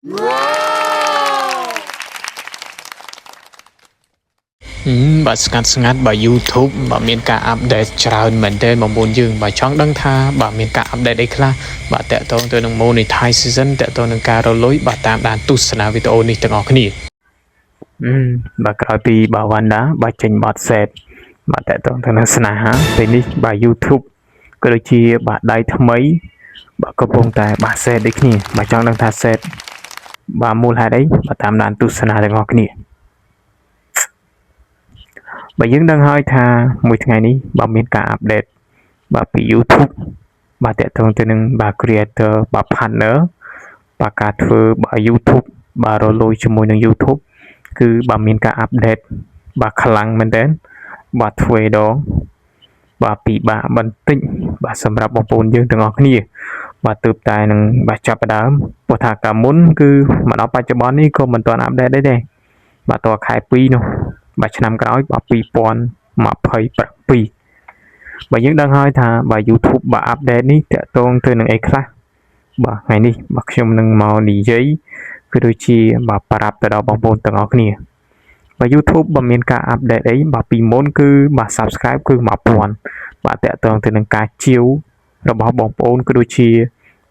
Bàស្ងាត់បើ YouTube បើមានការ update ច្រើនមែនទែនបងប្អូនយើងបើចង់ដឹងថាបើមានការ update អីខ្លះបាទតាក់ទងទៅនឹង monetization តាក់ទងនឹងការរលុយបាទតាមដានទស្សនាវីដេអូនេះទាំងអស់គ្នាបាទក្រោយពីបើ Wanda បាទចេញបទ set បាទតាក់ទងទៅនឹងស្នេហាពេលនេះបាទ YouTube ក៏ដូចជាបាទដៃថ្មីបាទកំពុងតែបាទ set ដូចគ្នាបាទចង់ដឹងថា set បាទមូលហេតុអីបាទតាមដានទស្សនាទាំងអស់គ្នាបើយើងដឹងហើយថាមួយថ្ងៃនេះបើមានការ update បាទពី YouTube បាទតាក់ទងទៅនឹងបាទ creator បាទ partner បាទការធ្វើបាទ YouTube បាទរលុយជាមួយនឹង YouTube គឺបើមានការ update បាទខ្លាំងមែនទែនបាទធ្វើដងបាទពិបាកបន្តិចបាទសម្រាប់បងប្អូនយើងទាំងអស់គ្នាបាទទើបតែនឹងបាទចាប់ផ្ដើមព្រោះថាកាលមុនគឺមកដល់បច្ចុប្បន្ននេះក៏មិនទាន់ update ដែរទេបាទតខែ2នោះបាទឆ្នាំក្រោយបាទ2027បាទយើងដឹងហើយថាបាទ YouTube បាទ update នេះតាក់ទងទៅនឹងអីខ្លះបាទថ្ងៃនេះបាទខ្ញុំនឹងមកនិយាយគឺដូចជាបាទប្រាប់ទៅដល់បងប្អូនទាំងអស់គ្នាបាទ YouTube បើមានការ update អីបាទពីមុនគឺបាទ subscribe គឺ 1000 បាទតាក់ទងទៅនឹងការជាវរបស់បងប្អូនគឺដូចជា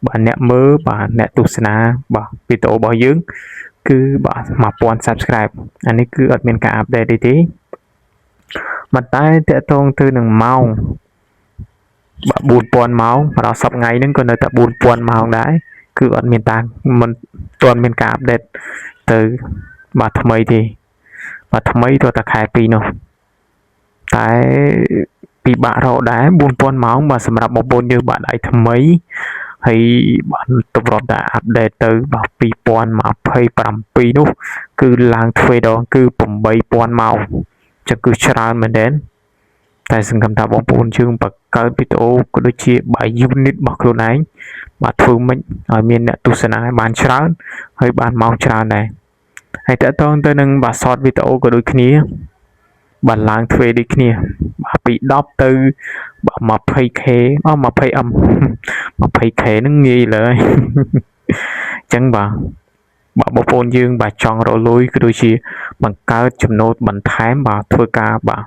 បាទអ្នកមើលបាទអ្នកទស្សនាបាទវីដេអូរបស់យើងគឺបាទ1000 subscribe អានេះគឺអត់មានការ update ទេប៉ុន្តែតាក់ទងទៅនឹងម៉ោងបាទ4000ម៉ោងមកដល់សប្តាហ៍ហ្នឹងក៏នៅតែ4000ម៉ោងដែរគឺអត់មានតាមិនទាន់មានការ update ទៅបាទថ្មីទេបាទថ្មីទៅតែខែ2នោះតែពិបាករកដែរ4000ម៉ោងបាទសម្រាប់បងប្អូនយើងបាទដៃថ្មីហើយបាទតម្រុំតែ update ទៅបាទ2027នោះគឺឡើងទ្វេដងគឺ8000ម៉ោងចឹងគឺច្រើនមែនទែនតែសង្ឃឹមថាបងប្អូនយើងបង្កើតវីដេអូក៏ដូចជាបាយ unit របស់ខ្លួនឯងបាទធ្វើមិនឲ្យមានអ្នកទស្សនាបានច្រើនហើយបានម៉ោងច្រើនដែរហើយតើតើទៅនឹងបាទ short វីដេអូក៏ដូចគ្នាបាទឡើងទ្វេដូចគ្នាបាទពី10ទៅបាទ 20k 20m 20k ហ្នឹងងាយលើហើយអញ្ចឹងបាទបងប្អូនយើងបាទចង់រលុយក៏ដូចជាបង្កើតចំណូលបន្ថែមបាទធ្វើការបាទ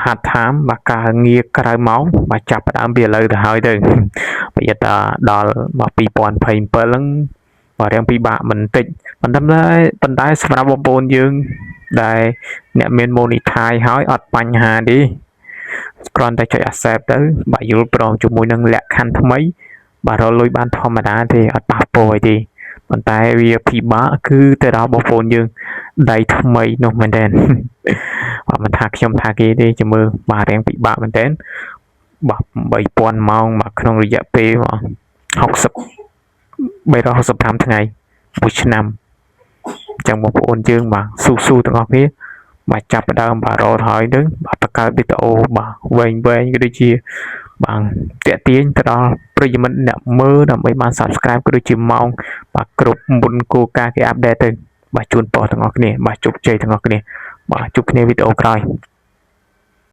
ហាត់ថាមបាទការងារក្រៅម៉ោងបាទចាប់ផ្ដើមពីឥឡូវទៅហើយទៅប្រយ័ត្នដល់បាទ2027ហ្នឹងបាទរៀងពិបាកបន្តិចប៉ុន្តែសម្រាប់បងប្អូនយើងដែលអ្នកមាន monetize ហើយអត់បញ្ហាទេគ្រាន់តែចុច accept ទៅបាទយល់ព្រមជាមួយនឹងលក្ខខណ្ឌថ្មីបាទរលុយបានធម្មតាទេអត់ប៉ះពាល់អីទេប៉ុន្តែវាពិបាកគឺទៅដល់បងប្អូនយើងដៃថ្មីនោះមែនទែនបាទមិនថាខ្ញុំថាគេទេជមើបាទរៀងពិបាកមែនទែនបាទ8000ម៉ោងបាទក្នុងរយៈពេល365ថ្ងៃមួយឆ្នាំអញ្ចឹងបងប្អូនយើងបាទស៊ូទាំងអស់គ្នាបាទចាប់ផ្ដើមបាទរត់ហើយទៅបាទបង្កើតវីដេអូបាទវែងក៏ដូចជាបាទតាក់ទាញទៅដល់ប្រិយមិត្តអ្នកមើលដើម្បីបាន subscribe ក៏ដូចជាម៉ោងបាទគ្រប់មុនគោលការណ៍គេ update ទៅបាទជូនពរទាំងអស់គ្នាបាទជោគជ័យទាំងអស់គ្នាបាទជួបគ្នាវីដេអូក្រោយ